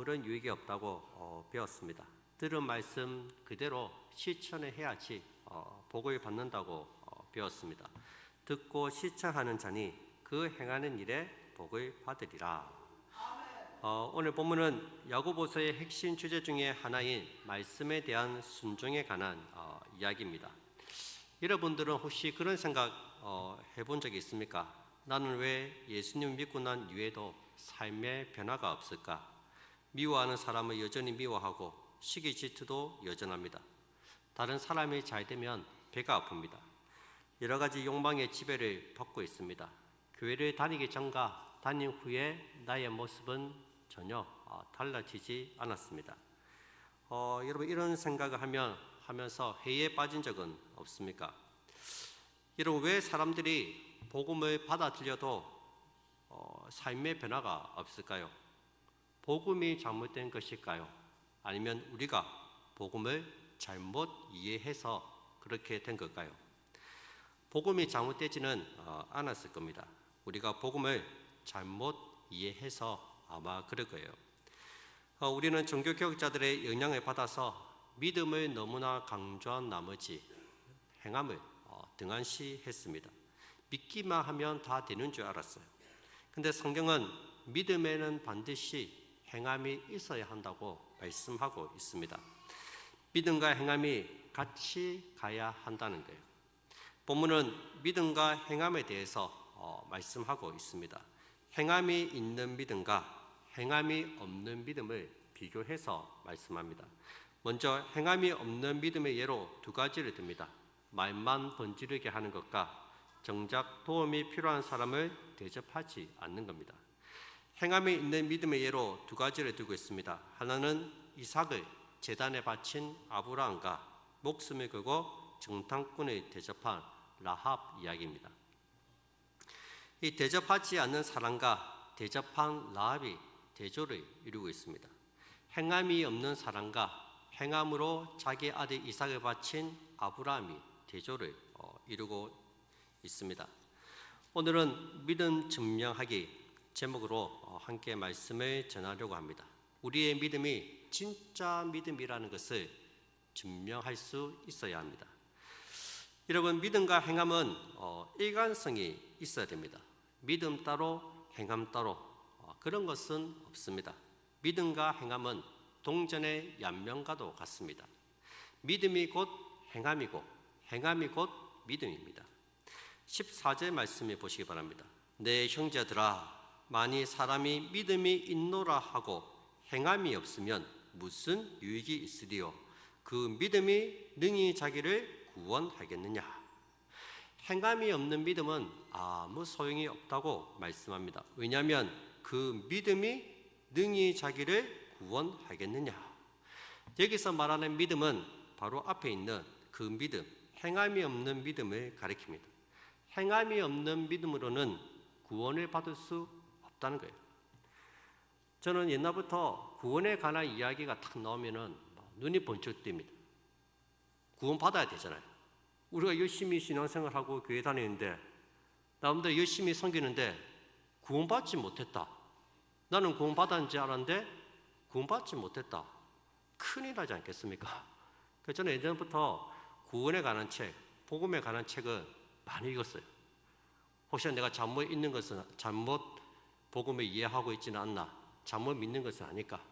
아무런 유익이 없다고 배웠습니다. 들은 말씀 그대로 실천을 해야지 복을 받는다고 배웠습니다. 듣고 실천하는 자니 그 행하는 일에 복을 받으리라. 오늘 본문은 야고보서의 핵심 주제 중에 하나인 말씀에 대한 순종에 관한 이야기입니다. 여러분들은 혹시 그런 생각 해본 적이 있습니까? 나는 왜 예수님 믿고 난 이후에도 삶의 변화가 없을까? 미워하는 사람을 여전히 미워하고 시기 질투도 여전합니다. 다른 사람이 잘 되면 배가 아픕니다. 여러 가지 욕망의 지배를 받고 있습니다. 교회를 다니기 전과 다닌 후에 나의 모습은 전혀 달라지지 않았습니다. 여러분 이런 생각을 하면서 회의에 빠진 적은 없습니까? 여러분 왜 사람들이 복음을 받아들여도 삶의 변화가 없을까요? 복음이 잘못된 것일까요? 아니면 우리가 복음을 잘못 이해해서 그렇게 된 걸까요? 복음이 잘못되지는 않았을 겁니다. 우리가 복음을 잘못 이해해서 아마 그럴 거예요. 우리는 종교개혁자들의 영향을 받아서 믿음을 너무나 강조한 나머지 행함을 등한시했습니다. 믿기만 하면 다 되는 줄 알았어요. 근데 성경은 믿음에는 반드시 행함이 있어야 한다고 말씀하고 있습니다. 믿음과 행함이 같이 가야 한다는 거예요. 본문은 믿음과 행함에 대해서 말씀하고 있습니다. 행함이 있는 믿음과 행함이 없는 믿음을 비교해서 말씀합니다. 먼저 행함이 없는 믿음의 예로 두 가지를 듭니다. 말만 번지르게 하는 것과 정작 도움이 필요한 사람을 대접하지 않는 겁니다. 행함이 있는 믿음의 예로 두 가지를 들고 있습니다. 하나는 이삭을 제단에 바친 아브라함과 목숨을 걸고 정탐꾼을 대접한 라합 이야기입니다. 이 대접하지 않는 사람과 대접한 라합이 대조를 이루고 있습니다. 행함이 없는 사람과 행함으로 자기 아들 이삭을 바친 아브라함이 대조를 이루고 있습니다. 오늘은 믿음 증명하기 제목으로 함께 말씀을 전하려고 합니다. 우리의 믿음이 진짜 믿음이라는 것을 증명할 수 있어야 합니다. 여러분 믿음과 행함은 일관성이 있어야 됩니다. 믿음 따로 행함 따로 그런 것은 없습니다. 믿음과 행함은 동전의 양면과도 같습니다. 믿음이 곧 행함이고 행함이 곧 믿음입니다. 14절 말씀을 보시기 바랍니다. 내 형제들아 만일 사람이 믿음이 있노라 하고 행함이 없으면 무슨 유익이 있으리요? 그 믿음이 능히 자기를 구원하겠느냐? 행함이 없는 믿음은 아무 소용이 없다고 말씀합니다. 왜냐하면 그 믿음이 능히 자기를 구원하겠느냐? 여기서 말하는 믿음은 바로 앞에 있는 그 믿음, 행함이 없는 믿음을 가리킵니다. 행함이 없는 믿음으로는 구원을 받을 수 없다는 거예요. 저는 옛날부터 구원에 관한 이야기가 탁 나오면은 눈이 번쩍 뜹니다. 구원 받아야 되잖아요. 우리가 열심히 신앙생활하고 교회 다니는데 나름대로 열심히 섬기는데 구원받지 못했다. 나는 구원받았는지 알았는데 구원받지 못했다. 큰일 나지 않겠습니까? 그래서 저는 예전부터 구원에 관한 책, 복음에 관한 책을 많이 읽었어요. 혹시 내가 잘못 읽는 것은 잘못 복음을 이해하고 있지는 않나, 잘못 믿는 것은 아닐까,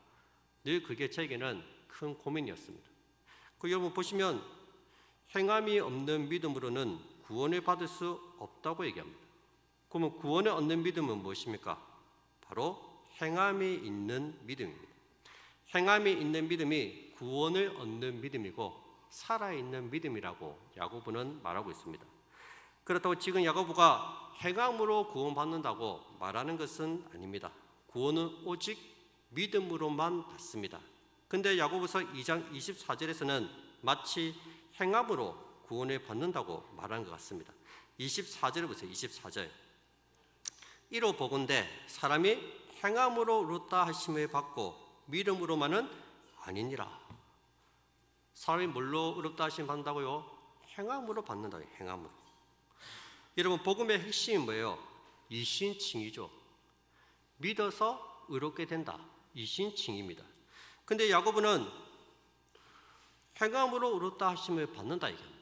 늘 그게 제게는 큰 고민이었습니다. 여러분 보시면 행함이 없는 믿음으로는 구원을 받을 수 없다고 얘기합니다. 그러면 구원을 얻는 믿음은 무엇입니까? 바로 행함이 있는 믿음입니다. 행함이 있는 믿음이 구원을 얻는 믿음이고 살아있는 믿음이라고 야고보는 말하고 있습니다. 그렇다고 지금 야고보가 행함으로 구원받는다고 말하는 것은 아닙니다. 구원은 오직 믿음으로만 받습니다. 근데 야고보서 2장 24절에서는 마치 행함으로 구원을 받는다고 말하는 것 같습니다. 24절을 보세요. 24절. 이로 보건대 사람이 행함으로 얻다 하심을 받고 믿음으로만은 아니니라. 사람이 뭘로 얻다 하심 받는다고요? 행함으로 받는다고요. 행함으로. 여러분 복음의 핵심이 뭐예요? 일신칭의죠. 믿어서 의롭게 된다. 이신칭입니다. 근데 야고보는 행함으로 의롭다 하심을 받는다 얘기합니다.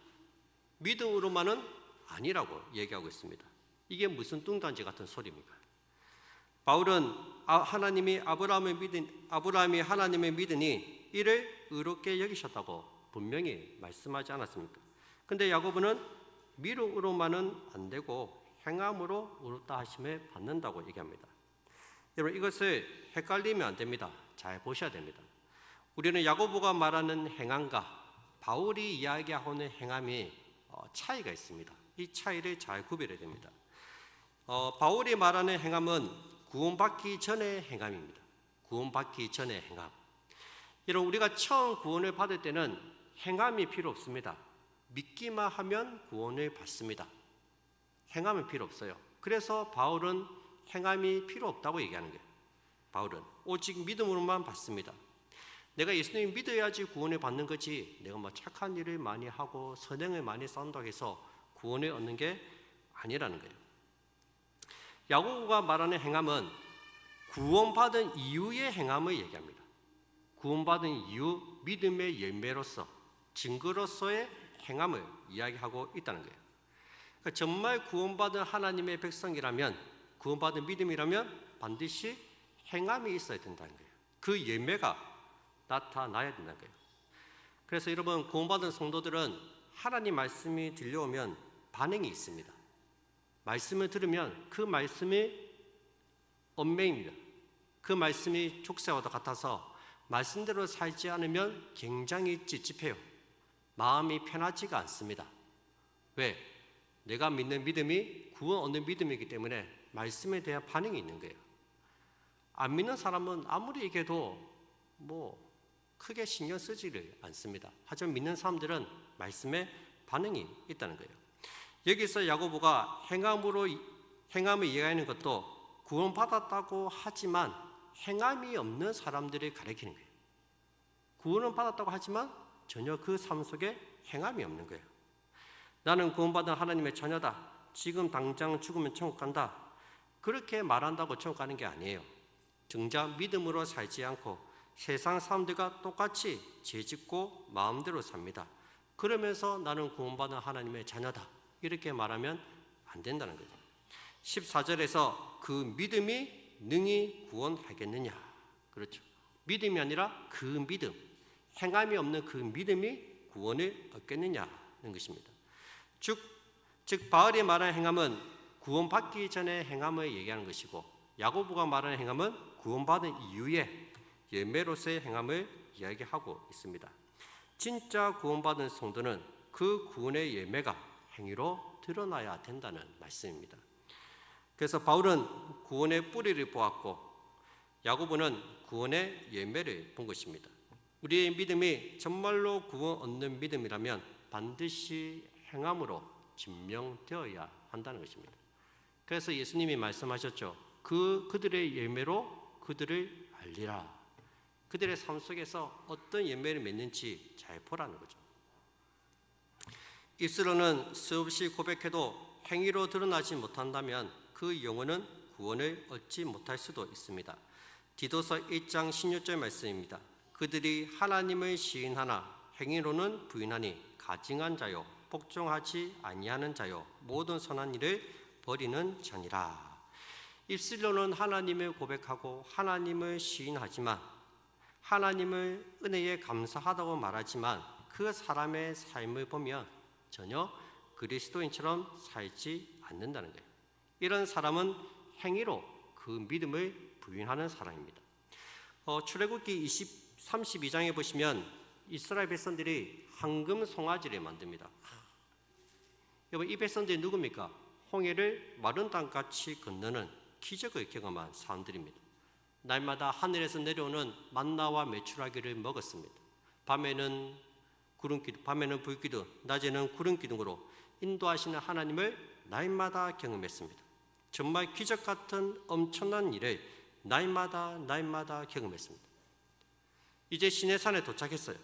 믿음으로만은 아니라고 얘기하고 있습니다. 이게 무슨 뚱딴지 같은 소리입니까? 바울은 아브라함이 하나님을 믿으니 이를 의롭게 여기셨다고 분명히 말씀하지 않았습니까? 근데 야고보는 믿음으로만은 안 되고 행함으로 의롭다 하심을 받는다고 얘기합니다. 여러분, 이것을 헷갈리면 안 됩니다. 잘 보셔야 됩니다. 우리는 야고보가 말하는 행함과 바울이 이야기하고 있는 행함이 차이가 있습니다. 이 차이를 잘 구별해야 됩니다. 바울이 말하는 행함은 구원받기 전의 행함입니다. 구원받기 전의 행함. 여러분, 우리가 처음 구원을 받을 때는 행함이 필요 없습니다. 믿기만 하면 구원을 받습니다. 행함은 필요 없어요. 그래서 바울은 행함이 필요 없다고 얘기하는 거예요. 바울은 오직 믿음으로만 받습니다. 내가 예수님 믿어야지 구원을 받는 거지, 내가 뭐 착한 일을 많이 하고 선행을 많이 쌓는다고 해서 구원을 얻는 게 아니라는 거예요. 야고보가 말하는 행함은 구원받은 이후의 행함을 얘기합니다. 구원받은 이후 믿음의 열매로서, 증거로서의 행함을 이야기하고 있다는 거예요. 그러니까 정말 구원받은 하나님의 백성이라면, 구원받은 믿음이라면 반드시 행함이 있어야 된다는 거예요. 그 열매가 나타나야 된다는 거예요. 그래서 여러분, 구원받은 성도들은 하나님 말씀이 들려오면 반응이 있습니다. 말씀을 들으면 그 말씀이 언맹입니다. 그 말씀이 족쇄와도 같아서 말씀대로 살지 않으면 굉장히 찝찝해요. 마음이 편하지가 않습니다. 왜? 내가 믿는 믿음이 구원 얻는 믿음이기 때문에 말씀에 대한 반응이 있는 거예요. 안 믿는 사람은 아무리 얘기해도 크게 신경 쓰지를 않습니다. 하지만 믿는 사람들은 말씀에 반응이 있다는 거예요. 여기서 야고보가 행함을 이해하는 것도 구원받았다고 하지만 행함이 없는 사람들을 가리키는 거예요. 구원은 받았다고 하지만 전혀 그 삶 속에 행함이 없는 거예요. 나는 구원받은 하나님의 자녀다. 지금 당장 죽으면 천국 간다. 그렇게 말한다고 천국 가는 게 아니에요. 정작 믿음으로 살지 않고 세상 사람들과 똑같이 죄짓고 마음대로 삽니다. 그러면서 나는 구원받은 하나님의 자녀다. 이렇게 말하면 안 된다는 거죠. 14절에서 그 믿음이 능히 구원하겠느냐. 그렇죠. 믿음이 아니라 그 믿음, 행함이 없는 그 믿음이 구원을 얻겠느냐는 것입니다. 즉 바울이 말하는 행함은 구원받기 전의 행함을 얘기하는 것이고, 야고보가 말하는 행함은 구원받은 이후에 열매로서의 행함을 이야기하고 있습니다. 진짜 구원받은 성도는 그 구원의 열매가 행위로 드러나야 된다는 말씀입니다. 그래서 바울은 구원의 뿌리를 보았고, 야고보는 구원의 열매를 본 것입니다. 우리의 믿음이 정말로 구원 얻는 믿음이라면 반드시 행함으로 증명되어야 한다는 것입니다. 그래서 예수님이 말씀하셨죠. 그들의 열매로 그들을 알리라. 그들의 삶 속에서 어떤 열매를 맺는지 잘 보라는 거죠. 입술로는 수없이 고백해도 행위로 드러나지 못한다면 그 영혼은 구원을 얻지 못할 수도 있습니다. 디도서 1장 16절 말씀입니다. 그들이 하나님을 시인하나 행위로는 부인하니 가증한 자요 복종하지 아니하는 자요 모든 선한 일을 버리는 자니라. 입술로는 하나님을 고백하고 하나님을 시인하지만, 하나님을 은혜에 감사하다고 말하지만 그 사람의 삶을 보면 전혀 그리스도인처럼 살지 않는다는 거예요. 이런 사람은 행위로 그 믿음을 부인하는 사람입니다. 출애굽기 32장에 보시면 이스라엘 백성들이 황금 송아지를 만듭니다. 여러분, 이 백성들이 누굽니까? 홍해를 마른 땅같이 건너는 기적을 경험한 사람들입니다. 날마다 하늘에서 내려오는 만나와 메추라기를 먹었습니다. 밤에는 불기둥, 낮에는 구름기둥으로 인도하시는 하나님을 날마다 경험했습니다. 정말 기적 같은 엄청난 일을 날마다 경험했습니다. 이제 시내산에 도착했어요.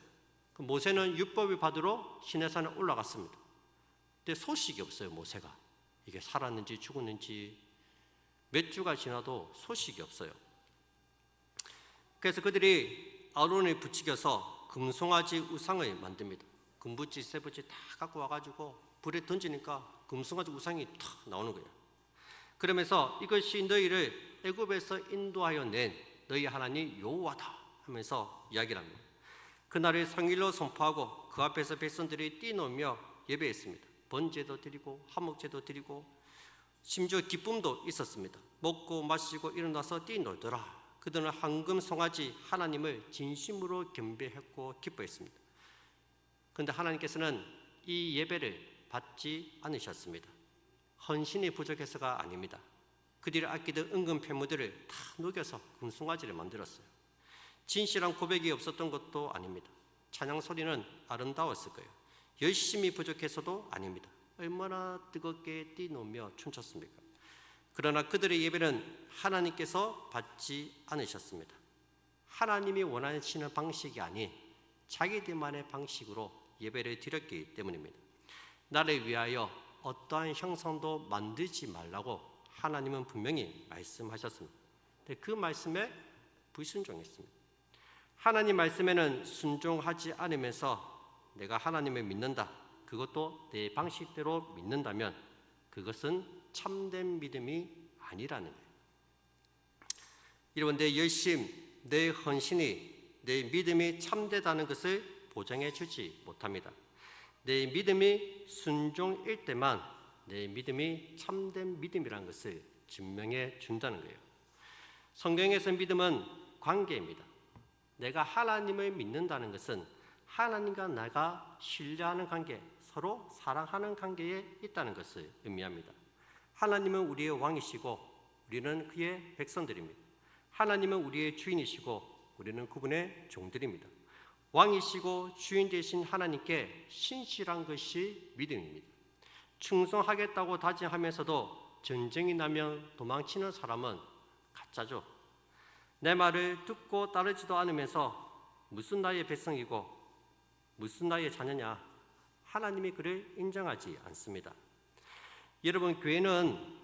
모세는 율법을 받으러 시내산에 올라갔습니다. 근데 소식이 없어요. 모세가 이게 살았는지 죽었는지 몇 주가 지나도 소식이 없어요. 그래서 그들이 아론을 부추겨서 금송아지 우상을 만듭니다. 금붙지, 쇠붙지 다 갖고 와가지고 불에 던지니까 금송아지 우상이 탁 나오는 거예요. 그러면서 이것이 너희를 애굽에서 인도하여 낸 너희 하나님 여호와다 하면서 이야기를 합니다. 그날을 성일로 선포하고 그 앞에서 백성들이 뛰놀며 예배했습니다. 번제도 드리고 화목제도 드리고 심지어 기쁨도 있었습니다. 먹고 마시고 일어나서 뛰놀더라. 그들은 황금 송아지 하나님을 진심으로 경배했고 기뻐했습니다. 그런데 하나님께서는 이 예배를 받지 않으셨습니다. 헌신이 부족해서가 아닙니다. 그들이 아끼던 은금 폐무들을 다 녹여서 금송아지를 만들었어요. 진실한 고백이 없었던 것도 아닙니다. 찬양 소리는 아름다웠을 거예요. 열심히 부족해서도 아닙니다. 얼마나 뜨겁게 뛰노며 춤췄습니까? 그러나 그들의 예배는 하나님께서 받지 않으셨습니다. 하나님이 원하시는 방식이 아닌 자기들만의 방식으로 예배를 드렸기 때문입니다. 나를 위하여 어떠한 형상도 만들지 말라고 하나님은 분명히 말씀하셨습니다. 그 말씀에 불순종했습니다. 하나님 말씀에는 순종하지 않으면서 내가 하나님을 믿는다, 그것도 내 방식대로 믿는다면 그것은 참된 믿음이 아니라는 거예요. 여러분, 내 열심, 내 헌신이 내 믿음이 참되다는 것을 보장해 주지 못합니다. 내 믿음이 순종일 때만 내 믿음이 참된 믿음이라는 것을 증명해 준다는 거예요. 성경에서 믿음은 관계입니다. 내가 하나님을 믿는다는 것은 하나님과 내가 신뢰하는 관계, 서로 사랑하는 관계에 있다는 것을 의미합니다. 하나님은 우리의 왕이시고 우리는 그의 백성들입니다. 하나님은 우리의 주인이시고 우리는 그분의 종들입니다. 왕이시고 주인 되신 하나님께 신실한 것이 믿음입니다. 충성하겠다고 다짐하면서도 전쟁이 나면 도망치는 사람은 가짜죠. 내 말을 듣고 따르지도 않으면서 무슨 나의 백성이고 무슨 나의 자녀냐, 하나님이 그를 인정하지 않습니다. 여러분, 교회는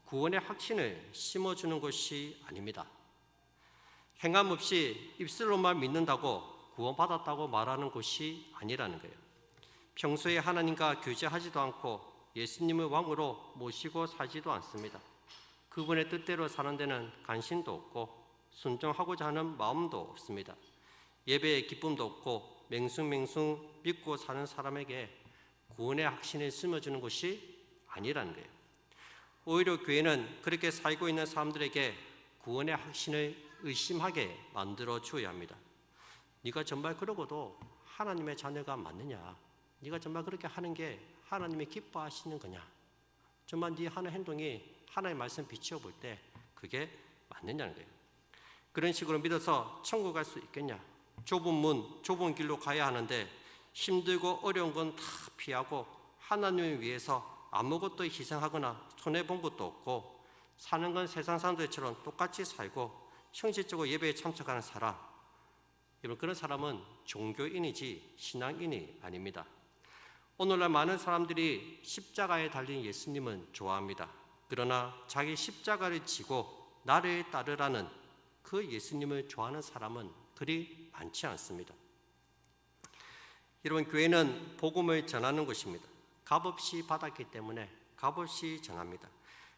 구원의 확신을 심어주는 것이 아닙니다. 행함 없이 입술로만 믿는다고 구원받았다고 말하는 것이 아니라는 거예요. 평소에 하나님과 교제하지도 않고 예수님을 왕으로 모시고 살지도 않습니다. 그분의 뜻대로 사는 데는 관심도 없고 순종하고자 하는 마음도 없습니다. 예배에 기쁨도 없고 맹숭맹숭 믿고 사는 사람에게 구원의 확신을 심어주는 것이 아니라는 거예요. 오히려 교회는 그렇게 살고 있는 사람들에게 구원의 확신을 의심하게 만들어 주어야 합니다. 네가 정말 그러고도 하나님의 자녀가 맞느냐? 네가 정말 그렇게 하는 게 하나님이 기뻐하시는 거냐? 정말 네 하는 행동이 하나님의 말씀 비추어 볼 때 그게 맞느냐는 거예요. 그런 식으로 믿어서 천국 갈 수 있겠냐? 좁은 문, 좁은 길로 가야 하는데 힘들고 어려운 건 다 피하고 하나님을 위해서 아무것도 희생하거나 손해본 것도 없고 사는 건 세상 사람들처럼 똑같이 살고 형식적으로 예배에 참석하는 사람, 여러분, 그런 사람은 종교인이지 신앙인이 아닙니다. 오늘날 많은 사람들이 십자가에 달린 예수님은 좋아합니다. 그러나 자기 십자가를 지고 나를 따르라는 그 예수님을 좋아하는 사람은 그리 많지 않습니다. 여러분, 교회는 복음을 전하는 곳입니다. 값없이 받았기 때문에 값없이 전합니다.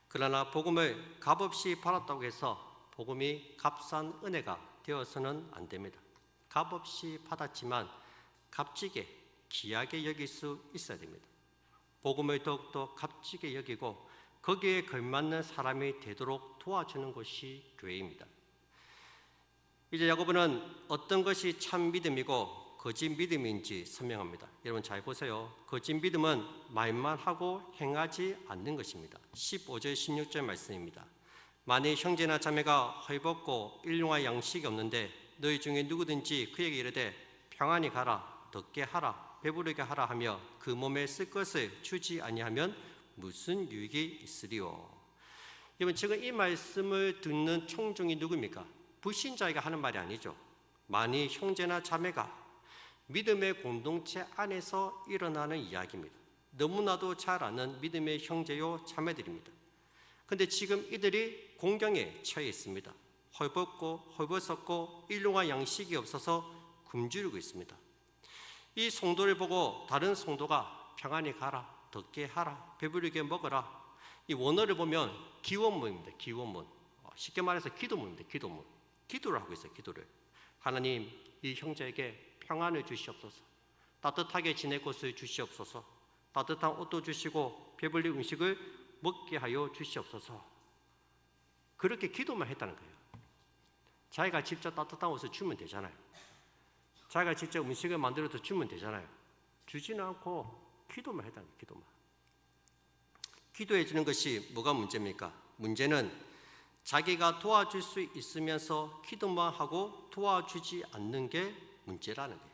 그러나 복음을 값없이 받았다고 해서 복음이 값싼 은혜가 되어서는 안 됩니다. 값없이 받았지만 값지게 귀하게 여길 수 있어야 됩니다. 복음을 더욱더 값지게 여기고 거기에 걸맞는 사람이 되도록 도와주는 것이 교회입니다. 이제 야고보는 어떤 것이 참 믿음이고 거짓 믿음인지 설명합니다. 여러분 잘 보세요. 거짓 믿음은 말만 하고 행하지 않는 것입니다. 15절 16절 말씀입니다. 만일 형제나 자매가 헐벗고 일용할 양식이 없는데 너희 중에 누구든지 그에게 이르되 평안히 가라, 덥게 하라, 배부르게 하라 하며 그 몸에 쓸 것을 주지 아니하면 무슨 유익이 있으리요. 여러분, 지금 이 말씀을 듣는 청중이 누굽니까? 불신자에게 하는 말이 아니죠. 만일 형제나 자매가 믿음의 공동체 안에서 일어나는 이야기입니다. 너무나도 잘 아는 믿음의 형제요 자매들입니다. 그런데 지금 이들이 공경에 처해 있습니다. 헐벗었고 일용할 양식이 없어서 굶주리고 있습니다. 이 성도를 보고 다른 성도가 평안히 가라, 덥게 하라, 배부르게 먹어라. 이 원어를 보면 기원문입니다. 기원문. 쉽게 말해서 기도문입니다. 기도문. 기도를 하고 있어요. 기도를. 하나님, 이 형제에게 평안을 주시옵소서. 따뜻하게 지낼 곳을 주시옵소서. 따뜻한 옷도 주시고 배불리 음식을 먹게 하여 주시옵소서. 그렇게 기도만 했다는 거예요. 자기가 직접 따뜻한 옷을 주면 되잖아요. 자기가 직접 음식을 만들어서 주면 되잖아요. 주지는 않고 기도만 했다는 거예요. 기도만. 기도해 주는 것이 뭐가 문제입니까? 문제는 자기가 도와줄 수 있으면서 기도만 하고 도와주지 않는 게 문제라는 거예요.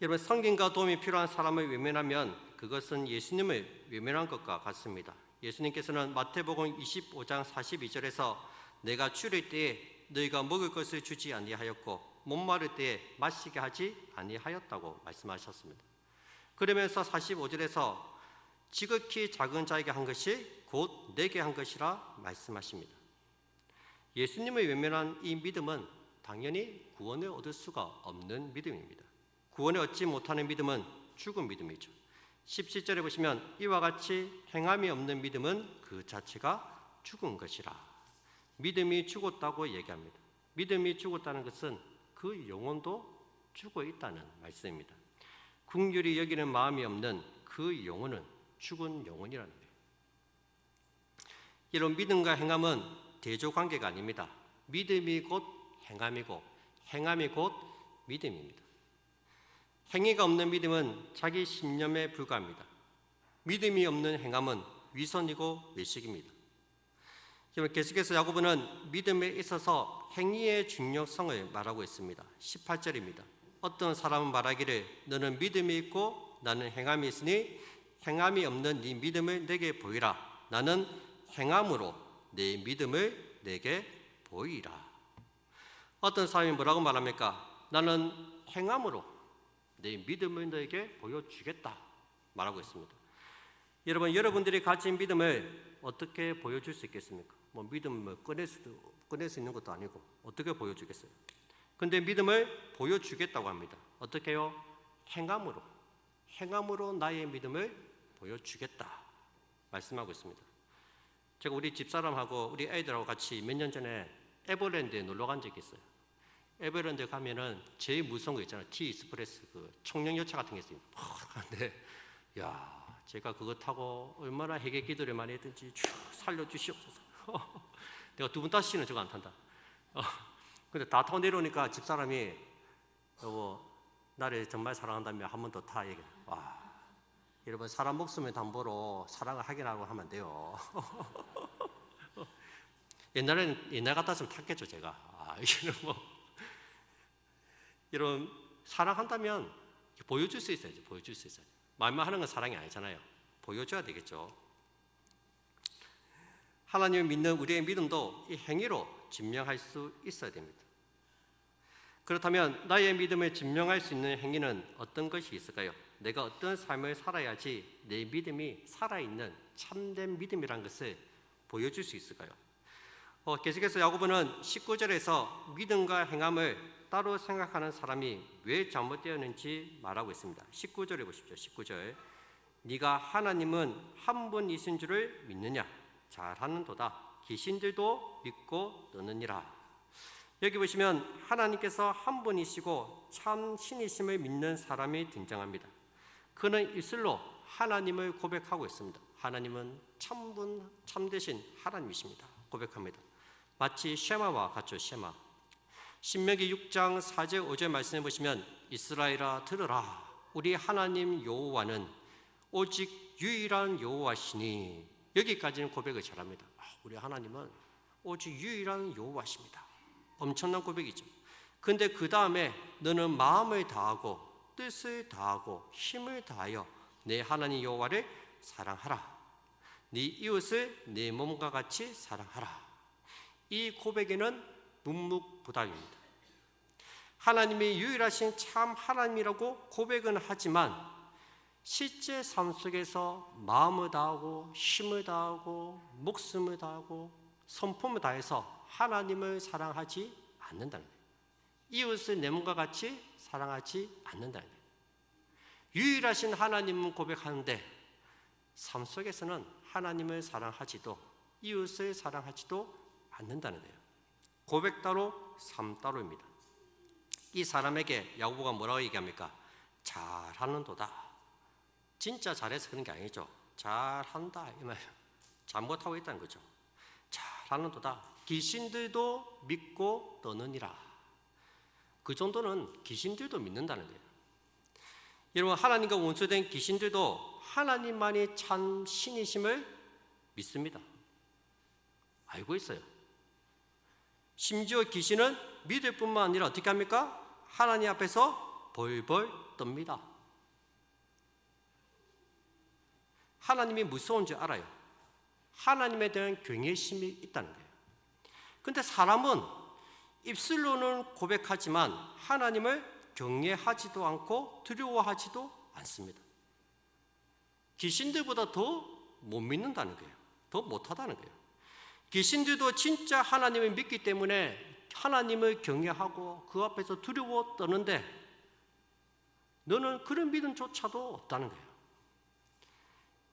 여러분, 성김과 도움이 필요한 사람을 외면하면 그것은 예수님을 외면한 것과 같습니다. 예수님께서는 마태복음 25장 42절에서 내가 추릴 때에 너희가 먹을 것을 주지 아니하였고 목마를 때에 마시게 하지 아니하였다고 말씀하셨습니다. 그러면서 45절에서 지극히 작은 자에게 한 것이 곧 내게 한 것이라 말씀하십니다. 예수님을 외면한 이 믿음은 당연히 구원을 얻을 수가 없는 믿음입니다. 구원을 얻지 못하는 믿음은 죽은 믿음이죠. 17절에 보시면 이와 같이 행함이 없는 믿음은 그 자체가 죽은 것이라. 믿음이 죽었다고 얘기합니다. 믿음이 죽었다는 것은 그 영혼도 죽어 있다는 말씀입니다. 긍휼히 여기는 마음이 없는 그 영혼은 죽은 영혼이라는 거예요. 이런 믿음과 행함은 대조관계가 아닙니다. 믿음이 곧 행함이고 행함이 곧 믿음입니다. 행위가 없는 믿음은 자기 신념에 불과합니다. 믿음이 없는 행함은 위선이고 외식입니다. 계속해서 야고보는 믿음에 있어서 행위의 중요성을 말하고 있습니다. 18절입니다. 어떤 사람은 말하기를 너는 믿음이 있고 나는 행함이 있으니 행함이 없는 네 믿음을 내게 보이라. 나는 행함으로 내 믿음을 내게 보이라. 어떤 사람이 뭐라고 말합니까? 나는 행함으로 내 믿음을 너에게 보여주겠다 말하고 있습니다. 여러분들이 가진 믿음을 어떻게 보여줄 수 있겠습니까? 믿음을 꺼낼 수 있는 것도 아니고 어떻게 보여주겠어요? 근데 믿음을 보여주겠다고 합니다. 어떻게요? 행함으로 나의 믿음을 보여주겠다 말씀하고 있습니다. 제가 우리 집사람하고 우리 애들하고 같이 몇 년 전에 에버랜드에 놀러 간 적이 있어요. 에버랜드 가면은 제일 무서운 거 있잖아요. T-익스프레스 그 청룡열차 같은 게 있어요. 근데 제가 그거 타고 얼마나 회개 기도를 많이 했든지 살려주시옵소서. 내가 두 번 다시는 저거 안 탄다. 근데 다 타고 내려오니까 집사람이 여보 나를 정말 사랑한다며 한 번 더 타 얘기해. 여러분 사람 목숨의 담보로 사랑을 하기라고 하면 안 돼요. 옛날 같았으면 탔겠죠 제가. 이거는 이런 사랑한다면 보여줄 수 있어야죠. 보여줄 수 있어요. 말만 하는 건 사랑이 아니잖아요. 보여줘야 되겠죠. 하나님을 믿는 우리의 믿음도 이 행위로 증명할 수 있어야 됩니다. 그렇다면 나의 믿음을 증명할 수 있는 행위는 어떤 것이 있을까요? 내가 어떤 삶을 살아야지 내 믿음이 살아있는 참된 믿음이라는 것을 보여줄 수 있을까요? 계속해서 야고보는 19절에서 믿음과 행함을 따로 생각하는 사람이 왜 잘못되었는지 말하고 있습니다. 19절에 보십시오. 19절 네가 하나님은 한 분이신 줄을 믿느냐? 잘하는도다. 귀신들도 믿고 떠느니라. 여기 보시면 하나님께서 한 분이시고 참 신이심을 믿는 사람이 등장합니다. 그는 입술로 하나님을 고백하고 있습니다. 하나님은 참분, 참되신 하나님이십니다. 고백합니다. 마치 쉐마와 같죠. 쉐마. 신명기 6장 4절 5절 말씀해 보시면 이스라엘아 들으라. 우리 하나님 여호와는 오직 유일한 여호와시니. 여기까지는 고백을 잘합니다. 우리 하나님은 오직 유일한 여호와십니다. 엄청난 고백이죠. 근데 그 다음에 너는 마음을 다하고 뜻을 다하고 힘을 다하여 내 하나님 여호와를 사랑하라. 네 이웃을 내 몸과 같이 사랑하라. 이 고백에는 묵묵부답입니다. 하나님이 유일하신 참 하나님이라고 고백은 하지만 실제 삶 속에서 마음을 다하고 힘을 다하고 목숨을 다하고 성품을 다해서 하나님을 사랑하지 않는다는 거예요. 이웃을 내 몸과 같이 사랑하지 않는다는 거예요. 유일하신 하나님은 고백하는데 삶 속에서는 하나님을 사랑하지도 이웃을 사랑하지도 않는다는 거예요. 고백 따로 삶 따로입니다. 이 사람에게 야고보가 뭐라고 얘기합니까? 잘하는도다. 진짜 잘해서 그런 게 아니죠. 잘한다 이 말이에요. 잘못하고 있다는 거죠. 잘하는도다. 귀신들도 믿고 떠느니라. 그 정도는 귀신들도 믿는다는 거예요. 여러분, 하나님과 원수된 귀신들도 하나님만이 참 신이심을 믿습니다. 알고 있어요. 심지어 귀신은 믿을 뿐만 아니라 어떻게 합니까? 하나님 앞에서 벌벌 떱니다. 하나님이 무서운 줄 알아요. 하나님에 대한 경외심이 있다는 거예요. 그런데 사람은 입술로는 고백하지만 하나님을 경외하지도 않고 두려워하지도 않습니다. 귀신들보다 더 못 믿는다는 거예요. 더 못하다는 거예요. 귀신들도 진짜 하나님을 믿기 때문에 하나님을 경외하고 그 앞에서 두려워 떠는데 너는 그런 믿음조차도 없다는 거예요.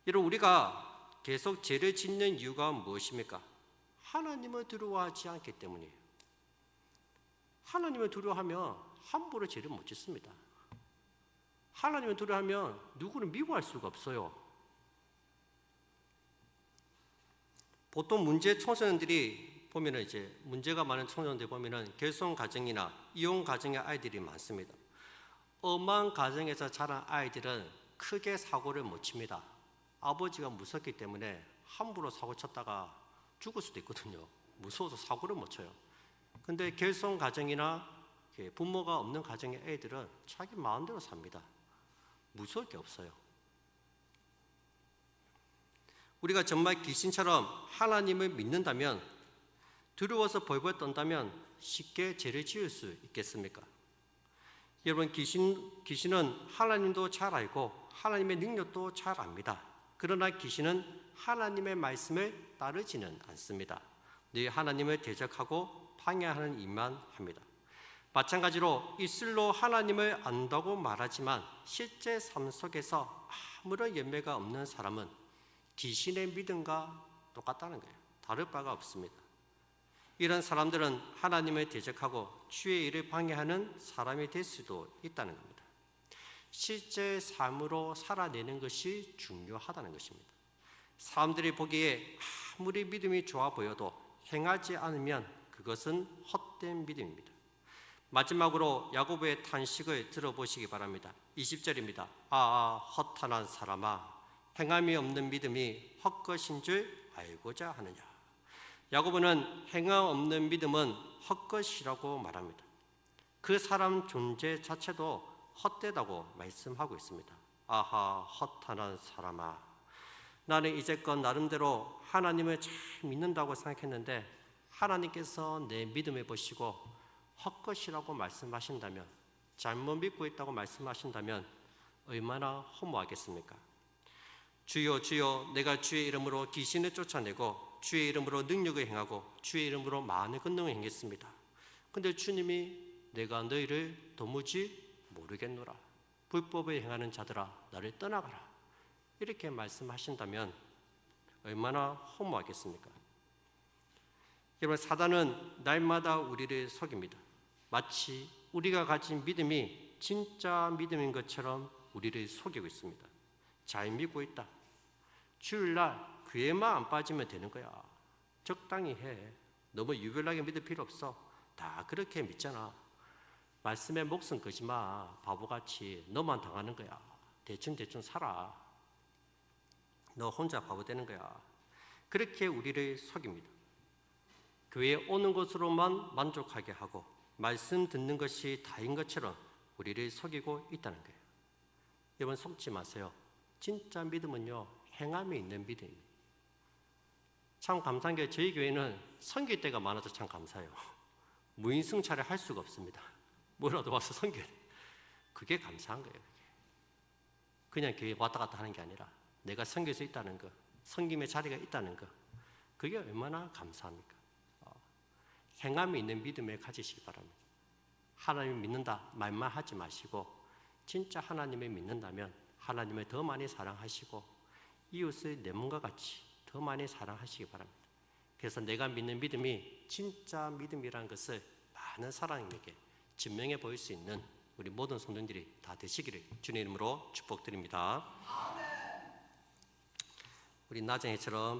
여러분, 우리가 계속 죄를 짓는 이유가 무엇입니까? 하나님을 두려워하지 않기 때문이에요. 하나님을 두려워하면 함부로 죄를 못 짓습니다. 하나님을 두려워하면 누구를 미워할 수가 없어요. 보통 문제 청소년들이 보면은 이제 문제가 많은 청소년들 보면은 결손 가정이나 이혼 가정의 아이들이 많습니다. 엄한 가정에서 자란 아이들은 크게 사고를 못 칩니다. 아버지가 무섭기 때문에 함부로 사고 쳤다가 죽을 수도 있거든요. 무서워서 사고를 못 쳐요. 근데 결손 가정이나 부모가 없는 가정의 애들은 자기 마음대로 삽니다. 무서울 게 없어요. 우리가 정말 귀신처럼 하나님을 믿는다면, 두려워서 벌벌 떤다면 쉽게 죄를 지을 수 있겠습니까? 여러분, 귀신은 하나님도 잘 알고 하나님의 능력도 잘 압니다. 그러나 귀신은 하나님의 말씀을 따르지는 않습니다. 늘 하나님을 대적하고 방해하는 일만 합니다. 마찬가지로 입술로 하나님을 안다고 말하지만 실제 삶 속에서 아무런 열매가 없는 사람은 귀신의 믿음과 똑같다는 거예요. 다를 바가 없습니다. 이런 사람들은 하나님을 대적하고 주의 일을 방해하는 사람이 될 수도 있다는 겁니다. 실제 삶으로 살아내는 것이 중요하다는 것입니다. 사람들이 보기에 아무리 믿음이 좋아 보여도 행하지 않으면 그것은 헛된 믿음입니다. 마지막으로 야고보의 탄식을 들어보시기 바랍니다. 20절입니다. 헛한한 사람아, 행함이 없는 믿음이 헛것인 줄 알고자 하느냐. 야고보는 행함 없는 믿음은 헛것이라고 말합니다. 그 사람 존재 자체도 헛되다고 말씀하고 있습니다. 헛한한 사람아, 나는 이제껏 나름대로 하나님을 잘 믿는다고 생각했는데 하나님께서 내 믿음을 보시고 헛것이라고 말씀하신다면, 잘못 믿고 있다고 말씀하신다면 얼마나 허무하겠습니까? 주여 주여, 내가 주의 이름으로 귀신을 쫓아내고 주의 이름으로 능력을 행하고 주의 이름으로 많은 권능을 행했습니다. 근데 주님이 내가 너희를 도무지 모르겠노라, 불법을 행하는 자들아 나를 떠나가라, 이렇게 말씀하신다면 얼마나 허무하겠습니까? 여러분, 사단은 날마다 우리를 속입니다. 마치 우리가 가진 믿음이 진짜 믿음인 것처럼 우리를 속이고 있습니다. 잘 믿고 있다. 주일날 교회만 안 빠지면 되는 거야. 적당히 해. 너무 유별나게 믿을 필요 없어. 다 그렇게 믿잖아. 말씀에 목숨 걸지 마. 바보같이 너만 당하는 거야. 대충 살아. 너 혼자 바보 되는 거야. 그렇게 우리를 속입니다. 교회에 오는 것으로만 만족하게 하고 말씀 듣는 것이 다인 것처럼 우리를 속이고 있다는 거예요. 여러분, 속지 마세요. 진짜 믿음은요, 행함이 있는 믿음입니다. 참 감사한 게 저희 교회는 선교 때가 많아서 참 감사해요. 무인승차를 할 수가 없습니다. 뭐라도 와서 선교해. 그게 감사한 거예요. 그냥 교회 왔다 갔다 하는 게 아니라 내가 선교할 수 있다는 거, 섬김의 자리가 있다는 거, 그게 얼마나 감사합니까? 행함이 있는 믿음을 가지시기 바랍니다. 하나님을 믿는다 말만 하지 마시고 진짜 하나님을 믿는다면 하나님을 더 많이 사랑하시고 이웃을 내 몸과 같이 더 많이 사랑하시기 바랍니다. 그래서 내가 믿는 믿음이 진짜 믿음이라는 것을 많은 사람에게 증명해 보일 수 있는 우리 모든 성도들이 다 되시기를 주님 이름으로 축복드립니다. 우리 나정이처럼